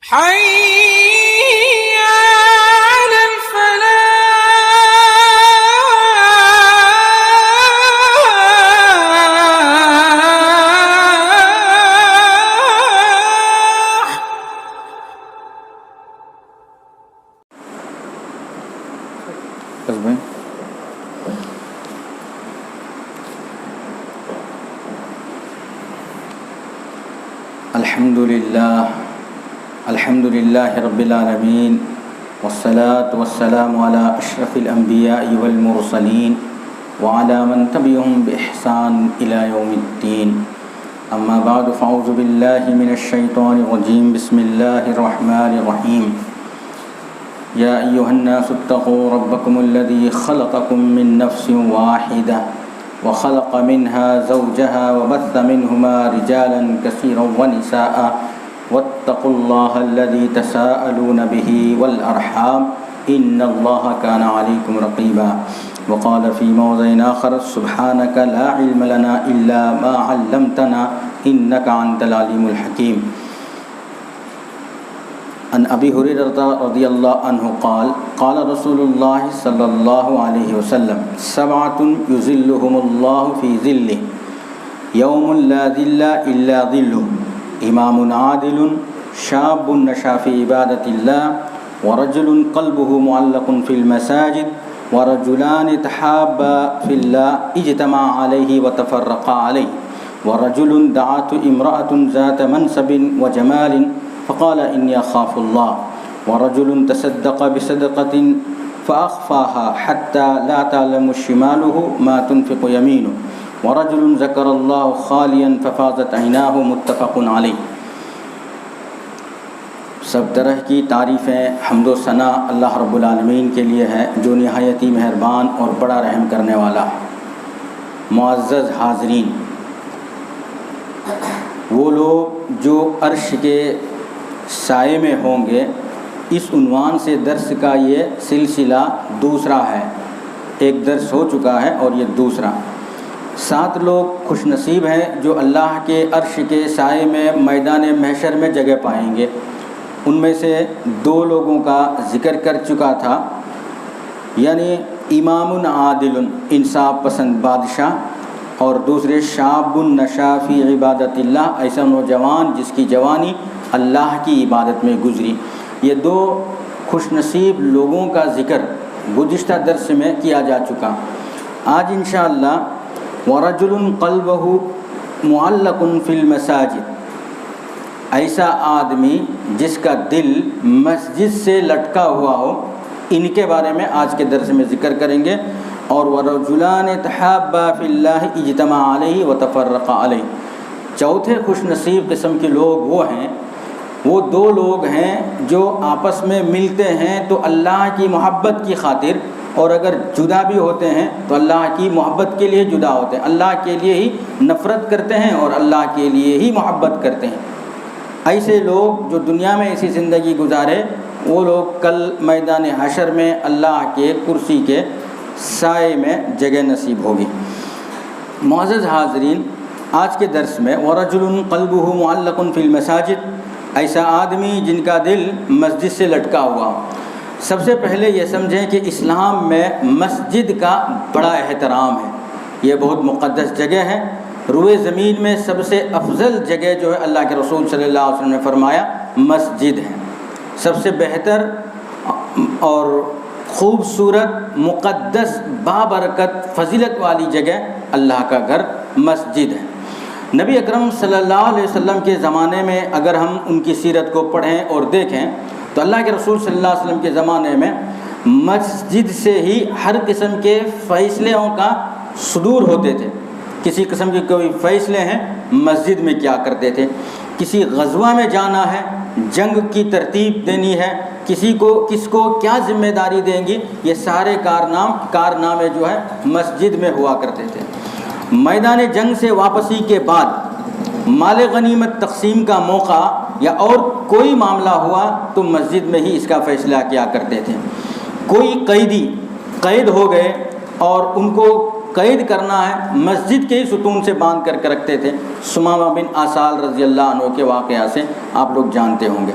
حي على الفلاح. الحمد لله رب العالمين والصلاة والسلام على أشرف الأنبياء والمرسلين وعلى من تبعهم بإحسان إلى يوم الدين. أما بعد فأعوذ بالله من الشيطان الرجيم. بسم الله الرحمن الرحيم. يا أيها الناس اتقوا ربكم الذي خلقكم من نفس واحدة وخلق منها زوجها وبث منهما رجالا كثيرا ونساء واتقوا الله الذي تساءلون به والأرحام إن الله كان عليكم رقيبا. وقال في موضع آخر سبحانك لا علم لنا إلا ما علمتنا إنك أنت العليم الحكيم. عن أبي هريرة رضي الله عنه قال قال رسول الله صلى الله عليه وسلم سبعة يظلهم الله في ظله يوم لا ظل إلا ظله إمام عادل شاب نشأ في عبادة الله ورجل قلبه معلق في المساجد ورجلان تحابا في الله اجتمعا عليه وتفرقا عليه ورجل دعته امرأة ذات منصب وجمال فقال إني أخاف الله ورجل تصدق بصدقة فأخفاها حتى لا تعلم شماله ما تنفق يمينه ورجل ذكر الله خاليا ففاضت عيناه متفق علیہ. سب طرح کی تعریفیں حمد و ثنا اللہ رب العالمین کے لیے ہے جو نہایت ہی مہربان اور بڑا رحم کرنے والا ہے. معزز حاضرین، وہ لوگ جو عرش کے سائے میں ہوں گے، اس عنوان سے درس کا یہ سلسلہ دوسرا ہے. ایک درس ہو چکا ہے اور یہ دوسرا. 7 لوگ خوش نصیب ہیں جو اللہ کے عرش کے سائے میں میدان محشر میں جگہ پائیں گے. ان میں سے 2 لوگوں کا ذکر کر چکا تھا، یعنی امام عادل انصاف پسند بادشاہ، اور دوسرے شاب نشا فی عبادت اللہ، ایسا نوجوان جس کی جوانی اللہ کی عبادت میں گزری. یہ 2 خوش نصیب لوگوں کا ذکر گزشتہ درس میں کیا جا چکا. آج انشاءاللہ وَرَجُلٌ قَلْبُهُ مُعَلَّقٌ فِي الْمَسَاجِدِ، ایسا آدمی جس کا دل مسجد سے لٹکا ہوا ہو، ان کے بارے میں آج کے درس میں ذکر کریں گے. اور وَرَجُلَانِ تَحَابَّا فِي اللَّهِ اجْتَمَعَا عَلَيْهِ وَتَفَرَّقَا عَلَيْهِ. چوتھے خوش نصیب قسم کے لوگ وہ 2 لوگ ہیں جو آپس میں ملتے ہیں تو اللہ کی محبت کی خاطر، اور اگر جدا بھی ہوتے ہیں تو اللہ کی محبت کے لیے جدا ہوتے ہیں. اللہ کے لیے ہی نفرت کرتے ہیں اور اللہ کے لیے ہی محبت کرتے ہیں. ایسے لوگ جو دنیا میں ایسی زندگی گزارے، وہ لوگ کل میدان حشر میں اللہ کے کرسی کے سائے میں جگہ نصیب ہوگی. معزز حاضرین، آج کے درس میں وَرَجُلٌ قَلْبُهُ مُعَلَّقٌ فِي الْمَسَاجِدِ، ایسا آدمی جن کا دل مسجد سے لٹکا ہوا. سب سے پہلے یہ سمجھیں کہ اسلام میں مسجد کا بڑا احترام ہے. یہ بہت مقدس جگہ ہے. روئے زمین میں سب سے افضل جگہ جو ہے، اللہ کے رسول صلی اللہ علیہ وسلم نے فرمایا مسجد ہے. سب سے بہتر اور خوبصورت، مقدس، بابرکت، فضیلت والی جگہ اللہ کا گھر مسجد ہے. نبی اکرم صلی اللہ علیہ وسلم کے زمانے میں اگر ہم ان کی سیرت کو پڑھیں اور دیکھیں تو اللہ کے رسول صلی اللہ علیہ وسلم کے زمانے میں مسجد سے ہی ہر قسم کے فیصلوں کا صدور ہوتے تھے. کسی قسم کے کوئی فیصلے ہیں مسجد میں کیا کرتے تھے. کسی غزوہ میں جانا ہے، جنگ کی ترتیب دینی ہے، کس کو کیا ذمہ داری دیں گی، یہ سارے کارنامے جو ہے مسجد میں ہوا کرتے تھے. میدان جنگ سے واپسی کے بعد مال غنیمت تقسیم کا موقع یا اور کوئی معاملہ ہوا تو مسجد میں ہی اس کا فیصلہ کیا کرتے تھے. کوئی قیدی قید ہو گئے اور ان کو قید کرنا ہے، مسجد کے ہی ستون سے باندھ کر کے رکھتے تھے. سمامہ بن آسال رضی اللہ عنہ کے واقعہ سے آپ لوگ جانتے ہوں گے.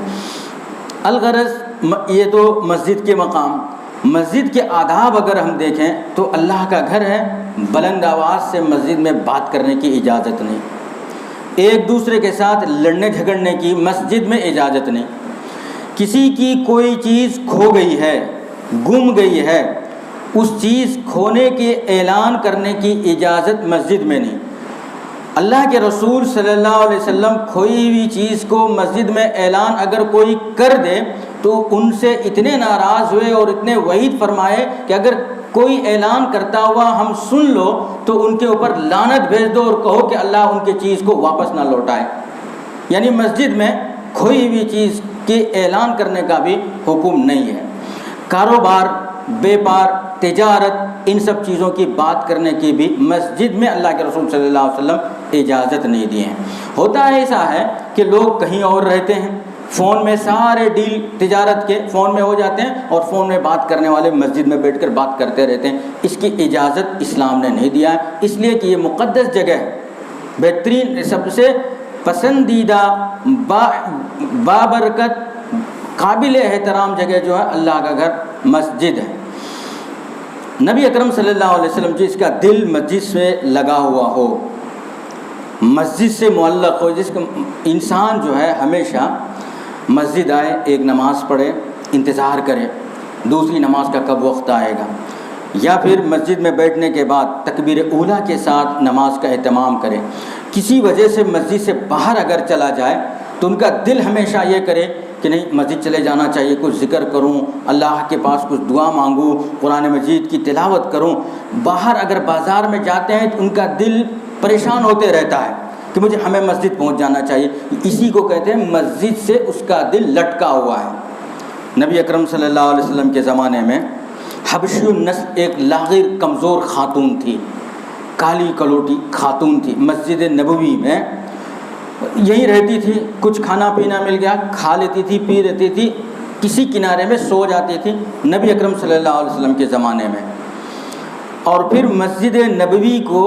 الغرض یہ تو مسجد کے مقام، مسجد کے آداب اگر ہم دیکھیں تو اللہ کا گھر ہے، بلند آواز سے مسجد میں بات کرنے کی اجازت نہیں، ایک دوسرے کے ساتھ لڑنے جھگڑنے کی مسجد میں اجازت نہیں، کسی کی کوئی چیز کھو گئی ہے، گم گئی ہے، اس چیز کھونے کے اعلان کرنے کی اجازت مسجد میں نہیں۔ اللہ کے رسول صلی اللہ علیہ وسلم کھوئی ہوئی چیز کو مسجد میں اعلان اگر کوئی کر دے تو ان سے اتنے ناراض ہوئے اور اتنے وعید فرمائے کہ اگر کوئی اعلان کرتا ہوا ہم سن لو تو ان کے اوپر لعنت بھیج دو اور کہو کہ اللہ ان کی چیز کو واپس نہ لوٹائے۔ یعنی مسجد میں کھوئی ہوئی چیز کے اعلان کرنے کا بھی حکم نہیں ہے۔ کاروبار، بیپار، تجارت، ان سب چیزوں کی بات کرنے کی بھی مسجد میں اللہ کے رسول صلی اللہ علیہ وسلم اجازت نہیں دی ہے۔ ہوتا ہے ایسا ہے کہ لوگ کہیں اور رہتے ہیں، فون میں سارے ڈیل تجارت کے فون میں ہو جاتے ہیں اور فون میں بات کرنے والے مسجد میں بیٹھ کر بات کرتے رہتے ہیں، اس کی اجازت اسلام نے نہیں دیا ہے، اس لیے کہ یہ مقدس جگہ ہے، بہترین سب سے پسندیدہ بابرکت قابل احترام جگہ جو ہے اللہ کا گھر مسجد ہے۔ نبی اکرم صلی اللہ علیہ وسلم جس کا دل مسجد سے لگا ہوا ہو، مسجد سے معلق ہو، جس کا انسان جو ہے ہمیشہ مسجد آئے، ایک نماز پڑھے، انتظار کرے دوسری نماز کا کب وقت آئے گا، یا پھر مسجد میں بیٹھنے کے بعد تکبیر اولیٰ کے ساتھ نماز کا اہتمام کرے۔ کسی وجہ سے مسجد سے باہر اگر چلا جائے تو ان کا دل ہمیشہ یہ کرے کہ نہیں مسجد چلے جانا چاہیے، کچھ ذکر کروں، اللہ کے پاس کچھ دعا مانگوں، قرآن مجید کی تلاوت کروں۔ باہر اگر بازار میں جاتے ہیں تو ان کا دل پریشان ہوتے رہتا ہے کہ ہمیں مسجد پہنچ جانا چاہیے، اسی کو کہتے ہیں مسجد سے اس کا دل لٹکا ہوا ہے۔ نبی اکرم صلی اللہ علیہ وسلم کے زمانے میں حبشی النسل ایک لاغر کمزور خاتون تھی، کالی کلوٹی خاتون تھی، مسجد نبوی میں یہی رہتی تھی، کچھ کھانا پینا مل گیا کھا لیتی تھی، پی لیتی تھی، کسی کنارے میں سو جاتی تھی نبی اکرم صلی اللہ علیہ وسلم کے زمانے میں۔ اور پھر مسجد نبوی کو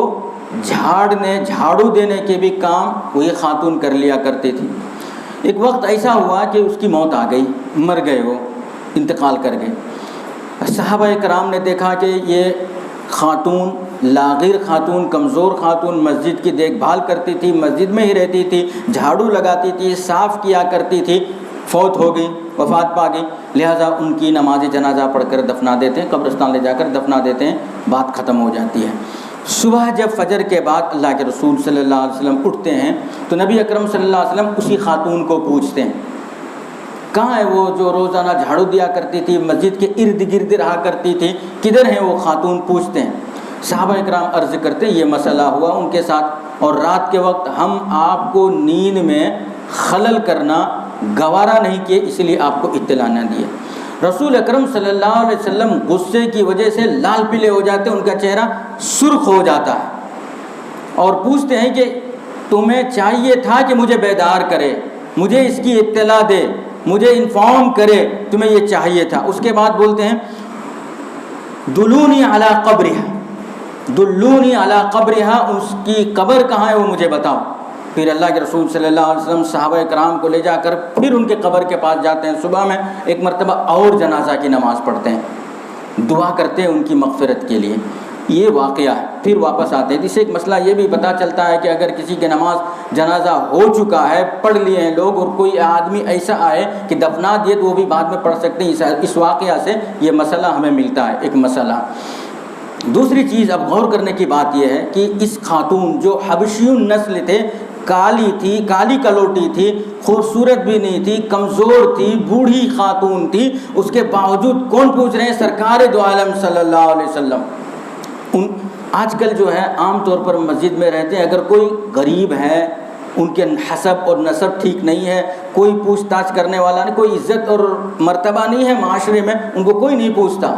جھاڑو دینے کے بھی کام وہی خاتون کر لیا کرتی تھی۔ ایک وقت ایسا ہوا کہ اس کی موت آ گئی، مر گئے، وہ انتقال کر گئے۔ صحابہ کرام نے دیکھا کہ یہ خاتون، لاغر خاتون، کمزور خاتون مسجد کی دیکھ بھال کرتی تھی، مسجد میں ہی رہتی تھی، جھاڑو لگاتی تھی، صاف کیا کرتی تھی، فوت ہو گئی، وفات پا گئی، لہٰذا ان کی نماز جنازہ پڑھ کر دفنا دیتے ہیں، قبرستان لے جا کر دفنا دیتے ہیں، بات ختم ہو جاتی ہے۔ صبح جب فجر کے بعد اللہ کے رسول صلی اللہ علیہ وسلم اٹھتے ہیں تو نبی اکرم صلی اللہ علیہ وسلم اسی خاتون کو پوچھتے ہیں کہاں ہے وہ جو روزانہ جھاڑو دیا کرتی تھی، مسجد کے ارد گرد رہا کرتی تھی، کدھر ہیں وہ خاتون؟ پوچھتے ہیں۔ صحابہ اکرام عرض کرتے ہیں یہ مسئلہ ہوا ان کے ساتھ، اور رات کے وقت ہم آپ کو نیند میں خلل کرنا گوارا نہیں کیے، اس لیے آپ کو اطلاع نہ دیے۔ رسول اکرم صلی اللہ علیہ وسلم غصے کی وجہ سے لال پیلے ہو جاتے، ان کا چہرہ سرخ ہو جاتا ہے، اور پوچھتے ہیں کہ تمہیں چاہیے تھا کہ مجھے بیدار کرے، مجھے اس کی اطلاع دے، مجھے انفارم کرے، تمہیں یہ چاہیے تھا۔ اس کے بعد بولتے ہیں دلونی علی قبرہا، دلونی علی قبرہا، اس کی قبر کہاں ہے وہ مجھے بتاؤ۔ پھر اللہ کے رسول صلی اللہ علیہ وسلم صحابہ کرام کو لے جا کر پھر ان کے قبر کے پاس جاتے ہیں، صبح میں ایک مرتبہ اور جنازہ کی نماز پڑھتے ہیں، دعا کرتے ہیں ان کی مغفرت کے لیے۔ یہ واقعہ ہے، پھر واپس آتے ہیں۔ اس سے ایک مسئلہ یہ بھی پتہ چلتا ہے کہ اگر کسی کی نماز جنازہ ہو چکا ہے، پڑھ لیے ہیں لوگ، اور کوئی آدمی ایسا آئے کہ دفنا دیے تو وہ بھی بعد میں پڑھ سکتے ہیں۔ اس واقعہ سے یہ مسئلہ ہمیں ملتا ہے، ایک مسئلہ۔ دوسری چیز اب غور کرنے کی بات یہ ہے کہ اس خاتون جو حبشی النسل تھے، کالی تھی، کالی کلوٹی تھی، خوبصورت بھی نہیں تھی، کمزور تھی، بوڑھی خاتون تھی، اس کے باوجود کون پوچھ رہے ہیں؟ سرکار دو عالم صلی اللہ علیہ وسلم۔ آج کل جو ہے عام طور پر مسجد میں رہتے ہیں، اگر کوئی غریب ہے، ان کے حسب اور نسب ٹھیک نہیں ہے، کوئی پوچھ تاچھ کرنے والا نہیں، کوئی عزت اور مرتبہ نہیں ہے معاشرے میں، ان کو کوئی نہیں پوچھتا۔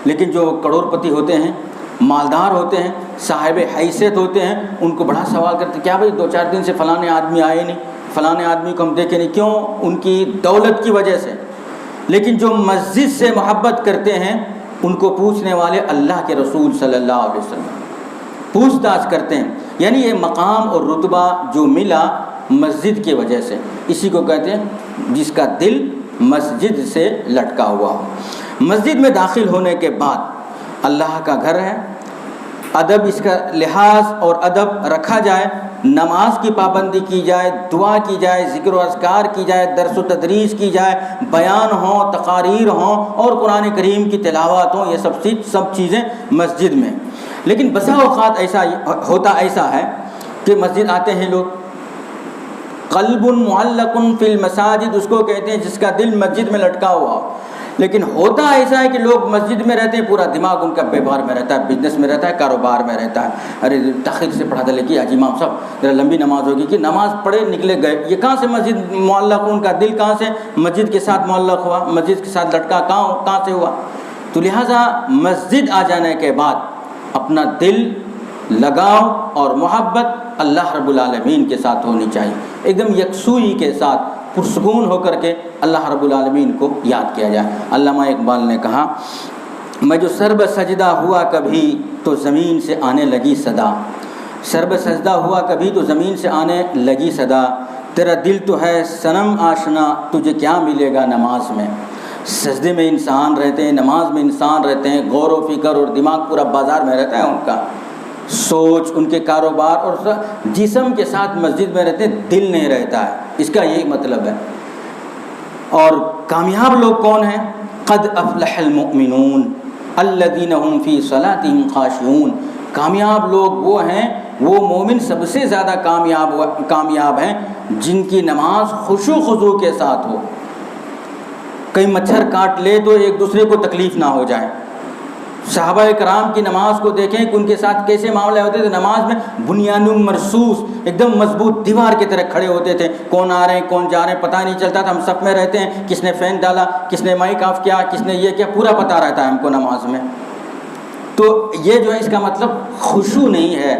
لیکن جو کروڑ پتی ہوتے ہیں، مالدار ہوتے ہیں، صاحب حیثیت ہوتے ہیں، ان کو بڑا سوال کرتے کیا بھائی 2-4 دن سے فلانے آدمی آئے نہیں، فلانے آدمی کو ہم دیکھے نہیں، کیوں؟ ان کی دولت کی وجہ سے۔ لیکن جو مسجد سے محبت کرتے ہیں ان کو پوچھنے والے اللہ کے رسول صلی اللہ علیہ وسلم پوچھ تاچھ کرتے ہیں، یعنی یہ مقام اور رتبہ جو ملا مسجد کی وجہ سے، اسی کو کہتے ہیں جس کا دل مسجد سے لٹکا ہوا ہو۔ مسجد میں داخل ہونے کے بعد اللہ کا گھر ہے، ادب اس کا لحاظ اور ادب رکھا جائے، نماز کی پابندی کی جائے، دعا کی جائے، ذکر و اذکار کی جائے، درس و تدریس کی جائے، بیان ہوں، تقاریر ہوں اور قرآن کریم کی تلاوت ہوں، یہ سب چیزیں مسجد میں۔ لیکن بسا اوقات ایسا ہے کہ مسجد آتے ہیں لوگ، قلب معلق فی المساجد اس کو کہتے ہیں جس کا دل مسجد میں لٹکا ہوا ہو۔ لیکن ہوتا ایسا ہے کہ لوگ مسجد میں رہتے ہیں، پورا دماغ ان کا بیپار میں رہتا ہے، بزنس میں رہتا ہے، کاروبار میں رہتا ہے۔ ارے تاخیر سے پڑھا دلے کہ آج امام صاحب ذرا لمبی نماز ہوگی، کہ نماز پڑھے نکلے گئے، یہ کہاں سے مسجد معلق، ان کا دل کہاں سے مسجد کے ساتھ معلق ہوا، مسجد کے ساتھ لٹکا کہاں سے ہوا؟ تو لہٰذا مسجد آ جانے کے بعد اپنا دل لگاؤ اور محبت اللہ رب العالمین کے ساتھ ہونی چاہیے، ایک دم یکسوئی کے ساتھ پرسکون ہو کر کے اللہ رب العالمین کو یاد کیا جائے۔ علامہ اقبال نے کہا، میں جو سرب سجدہ ہوا کبھی تو زمین سے آنے لگی صدا، سرب سجدہ ہوا کبھی تو زمین سے آنے لگی صدا، تیرا دل تو ہے صنم آشنا تجھے کیا ملے گا نماز میں۔ سجدے میں انسان رہتے ہیں، نماز میں انسان رہتے ہیں، غور و فکر اور دماغ پورا بازار میں رہتا ہے، ان کا سوچ، ان کے کاروبار اور جسم کے ساتھ مسجد میں رہتے ہیں، دل نہیں رہتا ہے، اس کا یہی مطلب ہے۔ اور کامیاب لوگ کون ہیں؟ قد افلح المؤمنون الذین هم فی صلاتهم خاشعون، کامیاب لوگ وہ ہیں، وہ مومن سب سے زیادہ کامیاب ہیں جن کی نماز خشوع خضوع کے ساتھ ہو، کہیں مچھر کاٹ لے تو ایک دوسرے کو تکلیف نہ ہو جائے۔ صحابہ کرام کی نماز کو دیکھیں کہ ان کے ساتھ کیسے معاملے ہوتے تھے، نماز میں بنیان مرصوص ایک دم مضبوط دیوار کی طرح کھڑے ہوتے تھے، کون آ رہے ہیں کون جا رہے ہیں پتہ نہیں چلتا تھا، ہم سب میں رہتے ہیں، کس نے فین ڈالا، کس نے مائک آف کیا، کس نے یہ کیا، پورا پتہ رہتا ہے ہم کو نماز میں۔ تو یہ جو ہے اس کا مطلب خشوع نہیں ہے،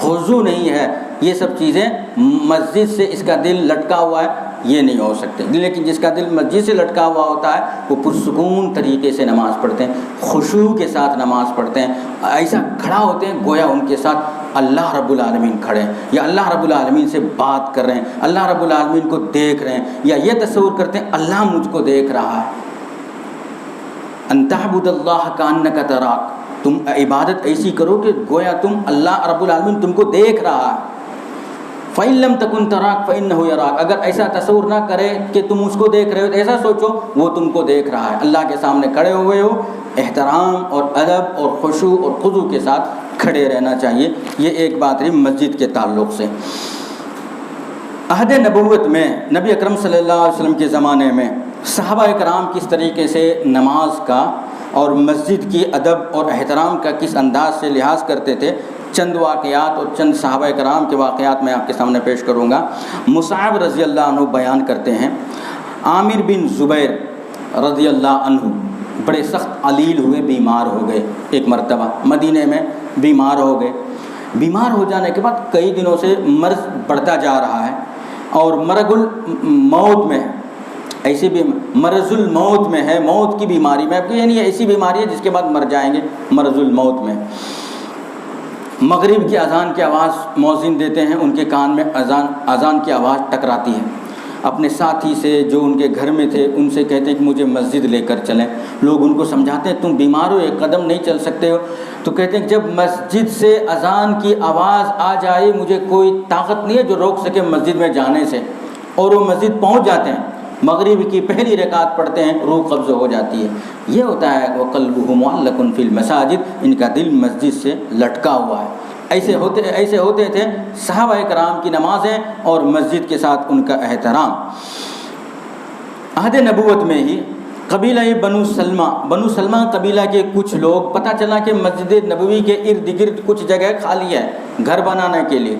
خضوع نہیں ہے، یہ سب چیزیں مسجد سے اس کا دل لٹکا ہوا ہے یہ نہیں ہو سکتے۔ لیکن جس کا دل مسجد سے لٹکا ہوا ہوتا ہے وہ پرسکون طریقے سے نماز پڑھتے ہیں، خشوع کے ساتھ نماز پڑھتے ہیں، ایسا کھڑا ہوتے ہیں گویا ان کے ساتھ اللہ رب العالمین کھڑے ہیں، یا اللہ رب العالمین سے بات کر رہے ہیں، اللہ رب العالمین کو دیکھ رہے ہیں، یا یہ تصور کرتے ہیں اللہ مجھ کو دیکھ رہا ہے۔ ان تعبد اللہ کانک تراک، تم عبادت ایسی کرو کہ گویا تم اللہ رب العالمین تم کو دیکھ رہا ہے۔ فَإِن لَمْ تَكُنْ تَرَاكَ فَإِنَّهُ يَرَاكَ، اگر ایسا تصور نہ کرے کہ تم اس کو دیکھ رہے ہو تو ایسا سوچو وہ تم کو دیکھ رہا ہے، اللہ کے سامنے کھڑے ہوئے ہو، احترام اور ادب اور خشوع اور خضوع کے ساتھ کھڑے رہنا چاہیے۔ یہ ایک بات رہی مسجد کے تعلق سے۔ عہد نبوت میں نبی اکرم صلی اللہ علیہ وسلم کے زمانے میں صحابہ کرام کس طریقے سے نماز کا اور مسجد کی ادب اور احترام کا کس انداز سے لحاظ کرتے تھے، چند واقعات اور چند صحابہ کرام کے واقعات میں آپ کے سامنے پیش کروں گا۔ مصعب رضی اللہ عنہ بیان کرتے ہیں، عامر بن زبیر رضی اللہ عنہ بڑے سخت علیل ہوئے، بیمار ہو گئے، ایک مرتبہ مدینے میں بیمار ہو گئے۔ بیمار ہو جانے کے بعد کئی دنوں سے مرض بڑھتا جا رہا ہے اور مرض الموت میں ایسی بھی مرض الموت میں ہے، موت کی بیماری میں، یعنی ایسی بیماری ہے جس کے بعد مر جائیں گے، مرض الموت میں۔ مغرب کی اذان کی آواز مؤذن دیتے ہیں، ان کے کان میں اذان کی آواز ٹکراتی ہے۔ اپنے ساتھی سے جو ان کے گھر میں تھے ان سے کہتے ہیں کہ مجھے مسجد لے کر چلیں۔ لوگ ان کو سمجھاتے ہیں تم بیمار ہو، ایک قدم نہیں چل سکتے ہو، تو کہتے ہیں کہ جب مسجد سے اذان کی آواز آ جائے مجھے کوئی طاقت نہیں ہے جو روک سکے مسجد میں جانے سے، اور وہ مسجد پہنچ جاتے ہیں، مغرب کی پہلی رکعت پڑھتے ہیں، روح قبض ہو جاتی ہے۔ یہ ہوتا ہے وَقَلْبُهُ مُعَلَّقٌ فِي الْمَسَاجِدِ، ان کا دل مسجد سے لٹکا ہوا ہے۔ ایسے ہوتے تھے صحابہ کرام کی نمازیں اور مسجد کے ساتھ ان کا احترام۔ عہد نبوت میں ہی قبیلہ بنو سلمہ قبیلہ کے کچھ لوگ، پتہ چلا کہ مسجد نبوی کے ارد گرد کچھ جگہ خالی ہے گھر بنانے کے لیے۔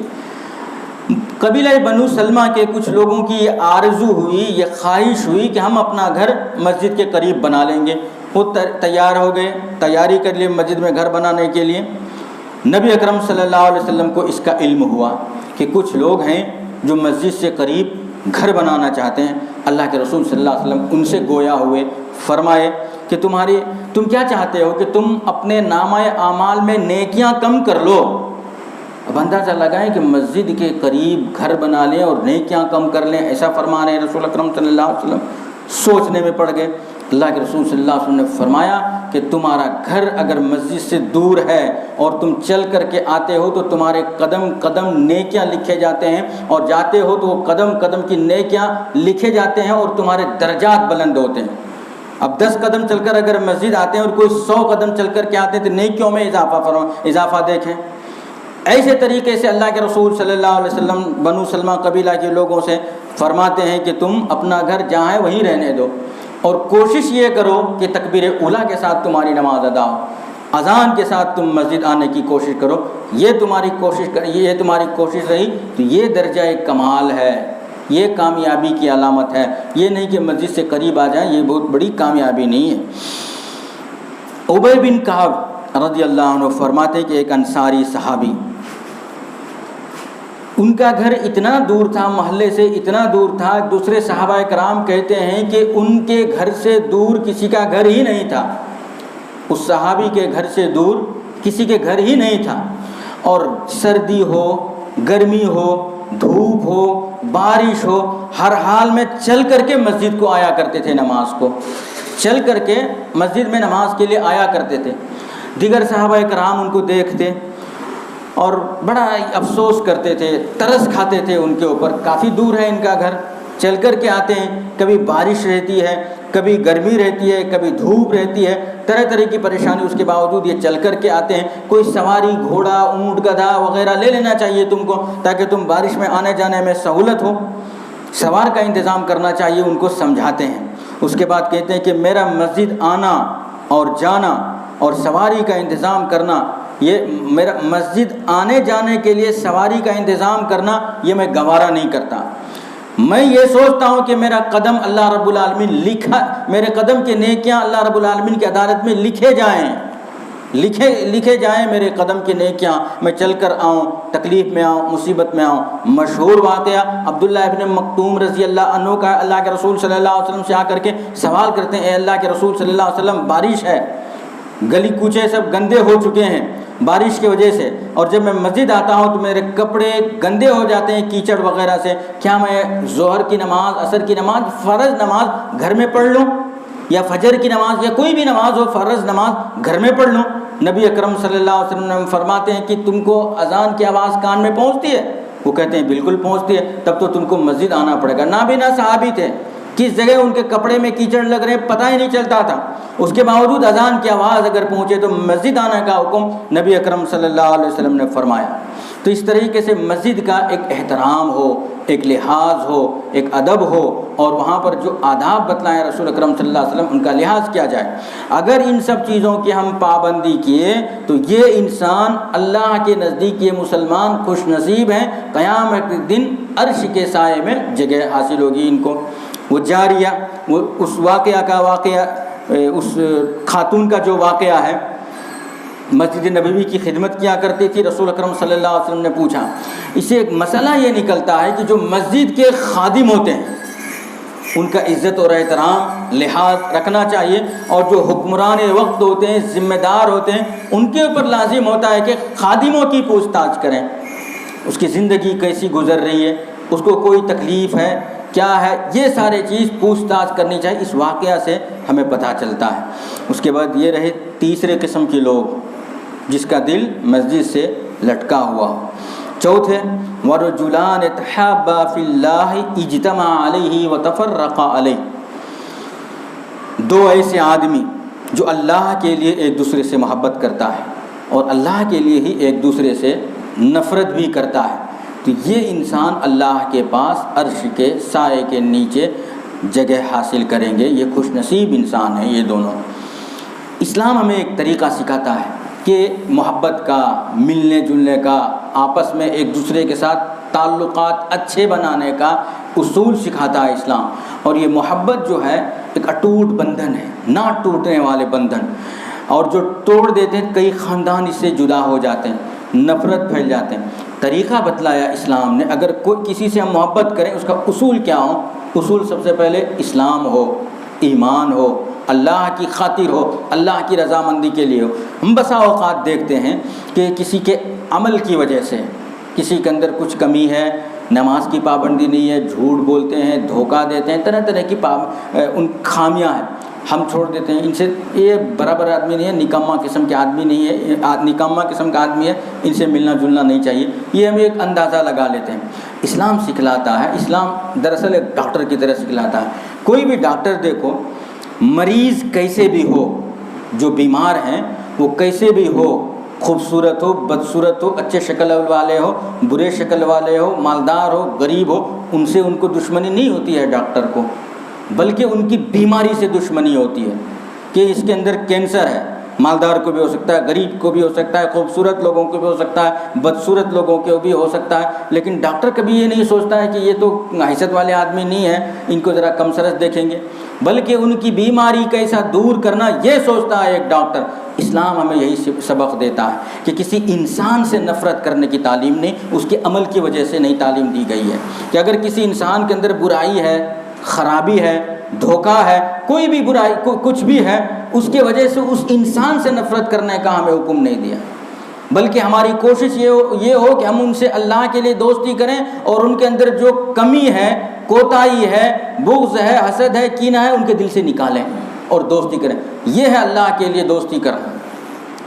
قبیلہ بنو سلمہ کے کچھ لوگوں کی یہ آرزو ہوئی، یہ خواہش ہوئی کہ ہم اپنا گھر مسجد کے قریب بنا لیں گے۔ وہ تیار ہو گئے، تیاری کر لیے مسجد میں گھر بنانے کے لیے۔ نبی اکرم صلی اللہ علیہ وسلم کو اس کا علم ہوا کہ کچھ لوگ ہیں جو مسجد سے قریب گھر بنانا چاہتے ہیں۔ اللہ کے رسول صلی اللہ علیہ وسلم ان سے گویا ہوئے، فرمائے کہ تم کیا چاہتے ہو کہ تم اپنے نامہ اعمال میں نیکیاں کم کر لو۔ اب اندازہ لگائیں کہ مسجد کے قریب گھر بنا لیں اور نیکیاں کم کر لیں، ایسا فرما رہے ہیں رسول اکرم صلی اللہ علیہ وسلم۔ سوچنے میں پڑ گئے۔ اللہ کے رسول صلی اللہ علیہ وسلم نے فرمایا کہ تمہارا گھر اگر مسجد سے دور ہے اور تم چل کر کے آتے ہو تو تمہارے قدم قدم نیکیاں لکھے جاتے ہیں، اور جاتے ہو تو وہ قدم قدم کی نیکیاں لکھے جاتے ہیں اور تمہارے درجات بلند ہوتے ہیں۔ اب 10 قدم چل کر اگر مسجد آتے ہیں اور کوئی 100 قدم چل کر کے آتے ہیں تو نیکیوں میں اضافہ دیکھیں۔ ایسے طریقے سے اللہ کے رسول صلی اللہ علیہ وسلم بنو سلمہ قبیلہ کے لوگوں سے فرماتے ہیں کہ تم اپنا گھر جہاں ہے وہیں رہنے دو، اور کوشش یہ کرو کہ تکبیر اولیٰ کے ساتھ تمہاری نماز ادا ہو، اذان کے ساتھ تم مسجد آنے کی کوشش کرو۔ یہ تمہاری کوشش رہی تو یہ درجہ کمال ہے، یہ کامیابی کی علامت ہے۔ یہ نہیں کہ مسجد سے قریب آ جائیں، یہ بہت بڑی کامیابی نہیں ہے۔ ابی بن کعب رضی اللہ عنہ فرماتے کہ ایک انصاری صحابی، ان کا گھر اتنا دور تھا، محلے سے اتنا دور تھا، دوسرے صحابہ کرام کہتے ہیں کہ ان کے گھر سے دور کسی کا گھر ہی نہیں تھا، اس صحابی کے گھر سے دور کسی کے گھر ہی نہیں تھا، اور سردی ہو، گرمی ہو، دھوپ ہو، بارش ہو، ہر حال میں چل کر کے مسجد کو آیا کرتے تھے، نماز کو چل کر کے مسجد میں نماز کے لیے آیا کرتے تھے۔ دیگر صحابہ کرام ان کو دیکھتے اور بڑا افسوس کرتے تھے، ترس کھاتے تھے ان کے اوپر، کافی دور ہے ان کا گھر، چل کر کے آتے ہیں، کبھی بارش رہتی ہے، کبھی گرمی رہتی ہے، کبھی دھوپ رہتی ہے، طرح طرح کی پریشانی، اس کے باوجود یہ چل کر کے آتے ہیں۔ کوئی سواری، گھوڑا، اونٹ، گدھا وغیرہ لے لینا چاہیے تم کو، تاکہ تم بارش میں آنے جانے میں سہولت ہو، سوار کا انتظام کرنا چاہیے، ان کو سمجھاتے ہیں۔ اس کے بعد کہتے ہیں کہ میرا مسجد آنا اور جانا اور سواری کا انتظام کرنا، یہ میرا مسجد آنے جانے کے لیے سواری کا انتظام کرنا، یہ میں گوارا نہیں کرتا۔ میں یہ سوچتا ہوں کہ میرا قدم اللہ رب العالمین میرے قدم کے نیکیاں اللہ رب العالمین کی عدالت میں لکھے جائیں میرے قدم کی نیکیاں، میں چل کر آؤں، تکلیف میں آؤں، مصیبت میں آؤں۔ مشہور واقعہ عبداللہ ابن مکتوم رضی اللہ عنہ کا، اللہ کے رسول صلی اللہ علیہ وسلم سے آ کر کے سوال کرتے ہیں، اے اللہ کے رسول صلی اللہ علیہ وسلم، بارش ہے، گلی کوچے سب گندے ہو چکے ہیں بارش کی وجہ سے، اور جب میں مسجد آتا ہوں تو میرے کپڑے گندے ہو جاتے ہیں کیچڑ وغیرہ سے، کیا میں ظہر کی نماز، عصر کی نماز، فرض نماز گھر میں پڑھ لوں، یا فجر کی نماز، یا کوئی بھی نماز ہو فرض نماز گھر میں پڑھ لوں؟ نبی اکرم صلی اللہ علیہ وسلم فرماتے ہیں کہ تم کو اذان کی آواز کان میں پہنچتی ہے؟ وہ کہتے ہیں بالکل پہنچتی ہے، تب تو تم کو مسجد آنا پڑے گا۔ نابینا صحابی تھے، کس جگہ ان کے کپڑے میں کیچڑ لگ رہے پتہ ہی نہیں چلتا تھا، اس کے باوجود اذان کی آواز اگر پہنچے تو مسجد آنے کا حکم نبی اکرم صلی اللہ علیہ وسلم نے فرمایا۔ تو اس طریقے سے مسجد کا ایک احترام ہو، ایک لحاظ ہو، ایک ادب ہو، اور وہاں پر جو آداب بتلائیں رسول اکرم صلی اللہ علیہ وسلم، ان کا لحاظ کیا جائے۔ اگر ان سب چیزوں کی ہم پابندی کیے تو یہ انسان اللہ کے نزدیک، یہ مسلمان خوش نصیب ہیں، قیامت کے دن عرش کے سائے میں جگہ حاصل ہوگی ان کو۔ وہ جاریہ، وہ اس اس خاتون کا جو واقعہ ہے، مسجد نبوی کی خدمت کیا کرتی تھی، رسول اکرم صلی اللہ علیہ وسلم نے پوچھا، اسے ایک مسئلہ یہ نکلتا ہے کہ جو مسجد کے خادم ہوتے ہیں ان کا عزت اور احترام لحاظ رکھنا چاہیے، اور جو حکمران وقت ہوتے ہیں، ذمہ دار ہوتے ہیں، ان کے اوپر لازم ہوتا ہے کہ خادموں کی پوچھ تاچھ کریں، اس کی زندگی کیسی گزر رہی ہے، اس کو کوئی تکلیف ہے کیا ہے، یہ سارے چیز پوچھ تاچھ کرنی چاہیے۔ اس واقعہ سے ہمیں پتہ چلتا ہے۔ اس کے بعد یہ رہے تیسرے قسم کے لوگ، جس کا دل مسجد سے لٹکا ہوا ہو۔ چوتھے، وَرَجُلَانِ تَحَابَّا فِي اللَّهِ اجْتَمَعَا عَلَيْهِ وَتَفَرَّقَا عَلَيْهِ، دو ایسے آدمی جو اللہ کے لیے ایک دوسرے سے محبت کرتا ہے اور اللہ کے لیے ہی ایک دوسرے سے نفرت بھی کرتا ہے، تو یہ انسان اللہ کے پاس عرش کے سائے کے نیچے جگہ حاصل کریں گے۔ یہ خوش نصیب انسان ہیں یہ دونوں۔ اسلام ہمیں ایک طریقہ سکھاتا ہے کہ محبت کا، ملنے جلنے کا، آپس میں ایک دوسرے کے ساتھ تعلقات اچھے بنانے کا اصول سکھاتا ہے اسلام، اور یہ محبت جو ہے ایک اٹوٹ بندھن ہے، نہ ٹوٹنے والے بندھن، اور جو توڑ دیتے ہیں کئی خاندان اس سے جدا ہو جاتے ہیں، نفرت پھیل جاتے ہیں۔ طریقہ بتلایا اسلام نے، اگر کوئی کسی سے ہم محبت کریں اس کا اصول کیا ہو؟ اصول سب سے پہلے اسلام ہو، ایمان ہو، اللہ کی خاطر ہو، اللہ کی رضامندی کے لیے ہو۔ ہم بسا اوقات دیکھتے ہیں کہ کسی کے عمل کی وجہ سے، کسی کے اندر کچھ کمی ہے، نماز کی پابندی نہیں ہے، جھوٹ بولتے ہیں، دھوکہ دیتے ہیں، طرح طرح کی ان خامیاں ہیں، ہم چھوڑ دیتے ہیں ان سے. یہ برابر آدمی نہیں ہے، نکما قسم کے آدمی نہیں ہے، نکما قسم کا آدمی ہے، ان سے ملنا جلنا نہیں چاہیے. یہ ہم ایک اندازہ لگا لیتے ہیں. اسلام سکھلاتا ہے، اسلام دراصل ایک ڈاکٹر کی طرح سکھلاتا ہے. کوئی بھی ڈاکٹر دیکھو، مریض کیسے بھی ہو، جو بیمار ہیں وہ کیسے بھی ہو، خوبصورت ہو، بدصورت ہو، اچھے شکل والے ہو، برے شکل والے ہو، مالدار ہو، غریب ہو، ان سے ان کو دشمنی نہیں ہوتی ہے ڈاکٹر کو، بلکہ ان کی بیماری سے دشمنی ہوتی ہے کہ اس کے اندر کینسر ہے. مالدار کو بھی ہو سکتا ہے، غریب کو بھی ہو سکتا ہے، خوبصورت لوگوں کو بھی ہو سکتا ہے، بدصورت لوگوں کو بھی ہو سکتا ہے. لیکن ڈاکٹر کبھی یہ نہیں سوچتا ہے کہ یہ تو حیثیت والے آدمی نہیں ہیں، ان کو ذرا کم سرس دیکھیں گے، بلکہ ان کی بیماری کیسا دور کرنا یہ سوچتا ہے ایک ڈاکٹر. اسلام ہمیں یہی سبق دیتا ہے کہ کسی انسان سے نفرت کرنے کی تعلیم نہیں، اس کے عمل کی وجہ سے نہیں تعلیم دی گئی ہے. کہ اگر کسی انسان کے اندر برائی ہے، خرابی ہے، دھوکہ ہے، کوئی بھی برائی کچھ بھی ہے، اس کے وجہ سے اس انسان سے نفرت کرنے کا ہمیں حکم نہیں دیا، بلکہ ہماری کوشش یہ ہو کہ ہم ان سے اللہ کے لیے دوستی کریں اور ان کے اندر جو کمی ہے، کوتاہی ہے، بغض ہے، حسد ہے، کینہ ہے، ان کے دل سے نکالیں اور دوستی کریں. یہ ہے اللہ کے لیے دوستی کرنا،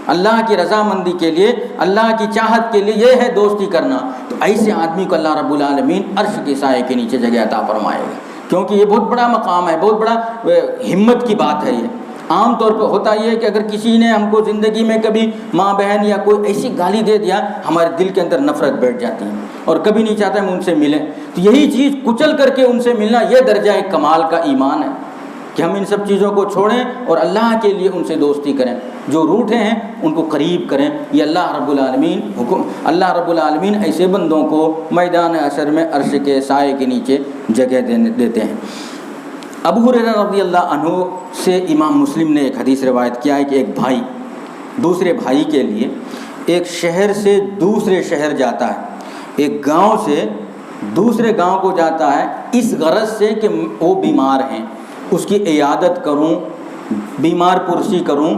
اللہ کی رضامندی کے لیے، اللہ کی چاہت کے لیے، یہ ہے دوستی کرنا. تو ایسے آدمی کو اللہ رب العالمین عرش کے سائے کے نیچے جگہ عطا فرمائے گا، کیونکہ یہ بہت بڑا مقام ہے، بہت بڑا ہمت کی بات ہے. یہ عام طور پہ ہوتا یہ ہے کہ اگر کسی نے ہم کو زندگی میں کبھی ماں بہن یا کوئی ایسی گالی دے دیا، ہمارے دل کے اندر نفرت بیٹھ جاتی ہے اور کبھی نہیں چاہتا ہم ان سے ملیں. تو یہی چیز کچل کر کے ان سے ملنا، یہ درجہ کمال کا ایمان ہے کہ ہم ان سب چیزوں کو چھوڑیں اور اللہ کے لیے ان سے دوستی کریں. جو روٹھے ہیں ان کو قریب کریں. یہ اللہ رب العالمین ایسے بندوں کو میدان حشر میں عرش کے سائے کے نیچے جگہ دیتے ہیں. ابو ہریرہ رضی اللہ عنہ سے امام مسلم نے ایک حدیث روایت کیا ہے کہ ایک بھائی دوسرے بھائی کے لیے ایک شہر سے دوسرے شہر جاتا ہے، ایک گاؤں سے دوسرے گاؤں کو جاتا ہے، اس غرض سے کہ وہ بیمار ہیں، اس کی عیادت کروں، بیمار پرسی کروں،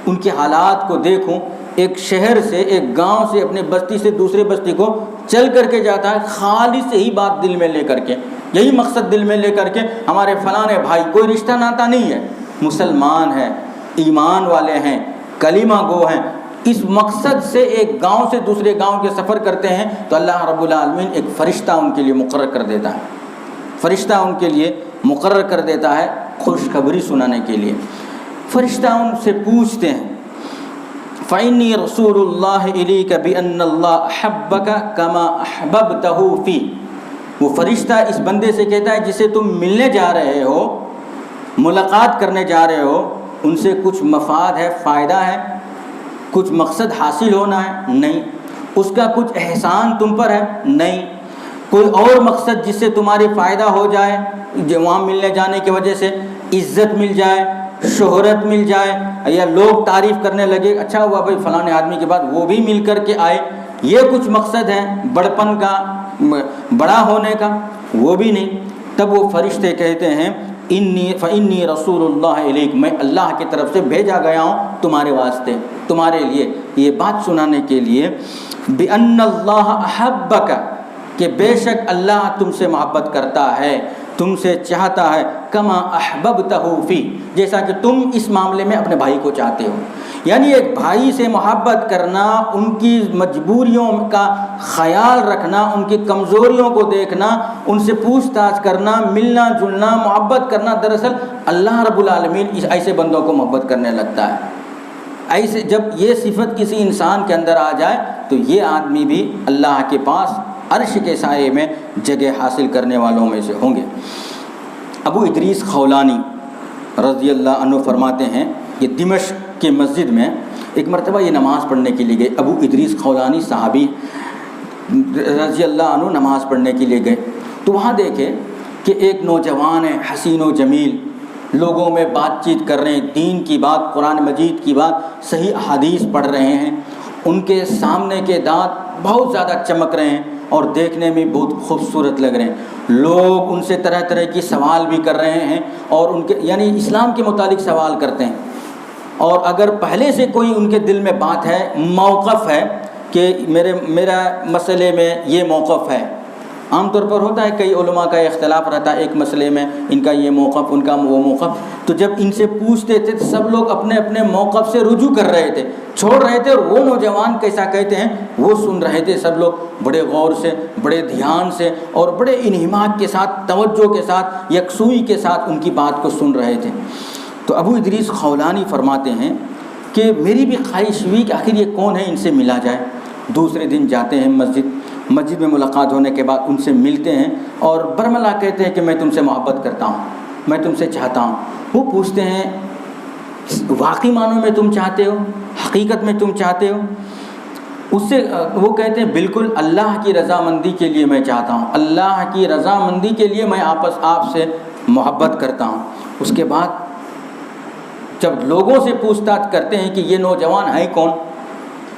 ان کے حالات کو دیکھوں. ایک شہر سے، ایک گاؤں سے، اپنے بستی سے دوسرے بستی کو چل کر کے جاتا ہے، خالص یہی بات دل میں لے کر کے، یہی مقصد دل میں لے کر کے. ہمارے فلاں بھائی، کوئی رشتہ ناتا نہیں ہے، مسلمان ہیں، ایمان والے ہیں، کلمہ گو ہیں، اس مقصد سے ایک گاؤں سے دوسرے گاؤں کے سفر کرتے ہیں تو اللہ رب العالمین ایک فرشتہ ان کے لیے مقرر کر دیتا ہے. فرشتہ ان کے لیے مقرر کر دیتا ہے خوشخبری سنانے کے لیے. فرشتہ ان سے پوچھتے ہیں، فَإِنِّي رَسُولُ اللَّهِ إِلَيْكَ بِأَنَّ اللَّهَ أَحَبَّكَ كَمَا أَحْبَبْتَهُ فِي. وہ فرشتہ اس بندے سے کہتا ہے جسے تم ملنے جا رہے ہو، ملاقات کرنے جا رہے ہو، ان سے کچھ مفاد ہے، فائدہ ہے، کچھ مقصد حاصل ہونا ہے؟ نہیں. اس کا کچھ احسان تم پر ہے؟ نہیں. کوئی اور مقصد جس سے تمہاری فائدہ ہو جائے، جو وہاں ملنے جانے کی وجہ سے عزت مل جائے، شہرت مل جائے، یا لوگ تعریف کرنے لگے، اچھا ہوا بھائی فلاں آدمی کے بعد وہ بھی مل کر کے آئے، یہ کچھ مقصد ہے بڑپن کا، بڑا ہونے کا؟ وہ بھی نہیں. تب وہ فرشتے کہتے ہیں، فَإِنِّي رَسُولُ اللَّهِ إِلَيْكَ، میں اللہ کی طرف سے بھیجا گیا ہوں تمہارے واسطے، تمہارے لیے یہ بات سنانے کے لیے، بِأَنَّ اللَّهَ أَحَبَّكَ، کہ بے شک اللہ تم سے محبت کرتا ہے، تم سے چاہتا ہے، کما احببتہ فی، جیسا کہ تم اس معاملے میں اپنے بھائی کو چاہتے ہو. یعنی ایک بھائی سے محبت کرنا، ان کی مجبوریوں کا خیال رکھنا، ان کی کمزوریوں کو دیکھنا، ان سے پوچھ تاچھ کرنا، ملنا جلنا، محبت کرنا، دراصل اللہ رب العالمین ایسے بندوں کو محبت کرنے لگتا ہے. ایسے جب یہ صفت کسی انسان کے اندر آ جائے تو یہ آدمی بھی اللہ کے پاس عرش کے سائے میں جگہ حاصل کرنے والوں میں سے ہوں گے. ابو ادریس خولانی رضی اللہ عنہ فرماتے ہیں کہ دمشق کے مسجد میں ایک مرتبہ یہ نماز پڑھنے کے لیے گئے. ابو ادریس خولانی صحابی رضی اللہ عنہ نماز پڑھنے کے لیے گئے تو وہاں دیکھے کہ ایک نوجوان ہے، حسین و جمیل، لوگوں میں بات چیت کر رہے ہیں، دین کی بات، قرآن مجید کی بات، صحیح احادیث پڑھ رہے ہیں. ان کے سامنے کے دانت بہت زیادہ چمک رہے ہیں اور دیکھنے میں بہت خوبصورت لگ رہے ہیں. لوگ ان سے طرح طرح کی سوال بھی کر رہے ہیں اور ان کے یعنی اسلام کے متعلق سوال کرتے ہیں. اور اگر پہلے سے کوئی ان کے دل میں بات ہے، موقف ہے کہ میرا مسئلے میں یہ موقف ہے، عام طور پر ہوتا ہے کئی علماء کا اختلاف رہتا ہے ایک مسئلے میں، ان کا یہ موقف، ان کا وہ موقف، تو جب ان سے پوچھتے تھے تو سب لوگ اپنے اپنے موقف سے رجوع کر رہے تھے، چھوڑ رہے تھے، اور وہ نوجوان کیسا کہتے ہیں وہ سن رہے تھے، سب لوگ بڑے غور سے، بڑے دھیان سے اور بڑے انہماک کے ساتھ، توجہ کے ساتھ، یکسوئی کے ساتھ ان کی بات کو سن رہے تھے۔ تو ابو ادریس خولانی فرماتے ہیں کہ میری بھی خواہش ہوئی کہ آخر یہ کون ہے، ان سے ملا جائے۔ دوسرے دن جاتے ہیں مسجد میں ملاقات ہونے کے بعد ان سے ملتے ہیں اور برملا کہتے ہیں کہ میں تم سے محبت کرتا ہوں، میں تم سے چاہتا ہوں۔ وہ پوچھتے ہیں واقعی معنوں میں تم چاہتے ہو، حقیقت میں تم چاہتے ہو؟ اس سے وہ کہتے ہیں بالکل اللہ کی رضامندی کے لیے میں چاہتا ہوں، اللہ کی رضامندی کے لیے میں آپ سے محبت کرتا ہوں۔ اس کے بعد جب لوگوں سے پوچھ تاچھ کرتے ہیں کہ یہ نوجوان ہیں کون،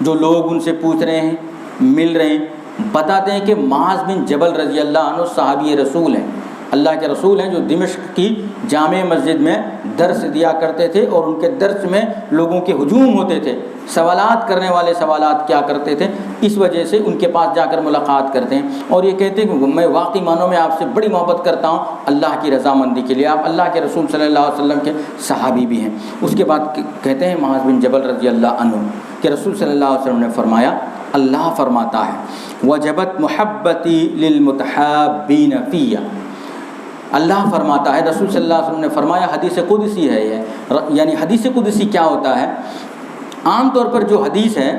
جو لوگ ان سے پوچھ رہے ہیں، مل رہے ہیں، بتاتے ہیں کہ معاذ بن جبل رضی اللہ عنہ صحابی رسول ہیں، اللہ کے رسول ہیں، جو دمشق کی جامع مسجد میں درس دیا کرتے تھے، اور ان کے درس میں لوگوں کے ہجوم ہوتے تھے، سوالات کرنے والے سوالات کیا کرتے تھے، اس وجہ سے ان کے پاس جا کر ملاقات کرتے ہیں اور یہ کہتے ہیں کہ میں واقعی معنوں میں آپ سے بڑی محبت کرتا ہوں اللہ کی رضامندی کے لیے، آپ اللہ کے رسول صلی اللہ علیہ وسلم کے صحابی بھی ہیں۔ اس کے بعد کہتے ہیں معاذ بن جبل رضی اللہ عنہ کہ رسول صلی اللہ علیہ وسلم نے فرمایا، اللہ فرماتا ہے وجبت محبتی للمتحابین فی، اللہ فرماتا ہے، رسول صلی اللہ علیہ وسلم نے فرمایا، حدیث قدسی ہے یہ، یعنی حدیث قدسی کیا ہوتا ہے؟ عام طور پر جو حدیث ہے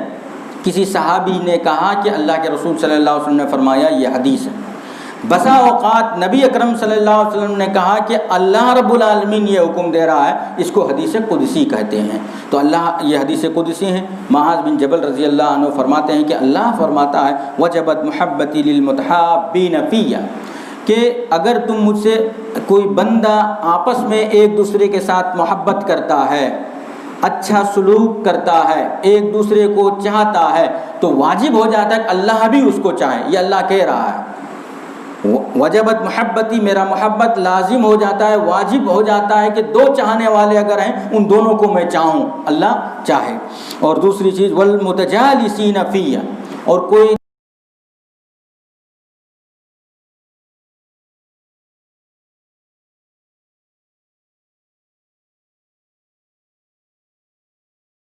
کسی صحابی نے کہا کہ اللہ کے رسول صلی اللہ علیہ وسلم نے فرمایا، یہ حدیث ہے۔ بسا اوقات نبی اکرم صلی اللہ علیہ وسلم نے کہا کہ اللہ رب العالمین یہ حکم دے رہا ہے، اس کو حدیث قدسی کہتے ہیں۔ تو اللہ یہ حدیث قدسی ہیں۔ معاذ بن جبل رضی اللہ عنہ فرماتے ہیں کہ اللہ فرماتا ہے وجبت محبتی للمتحابین فی، کہ اگر تم مجھ سے کوئی بندہ آپس میں ایک دوسرے کے ساتھ محبت کرتا ہے، اچھا سلوک کرتا ہے، ایک دوسرے کو چاہتا ہے، تو واجب ہو جاتا ہے کہ اللہ بھی اس کو چاہے، یہ اللہ کہہ رہا ہے۔ وجبت محبتی، میرا محبت لازم ہو جاتا ہے، واجب ہو جاتا ہے کہ دو چاہنے والے اگر ہیں ان دونوں کو میں چاہوں، اللہ چاہے۔ اور دوسری چیز والمتجالسین فی، اور کوئی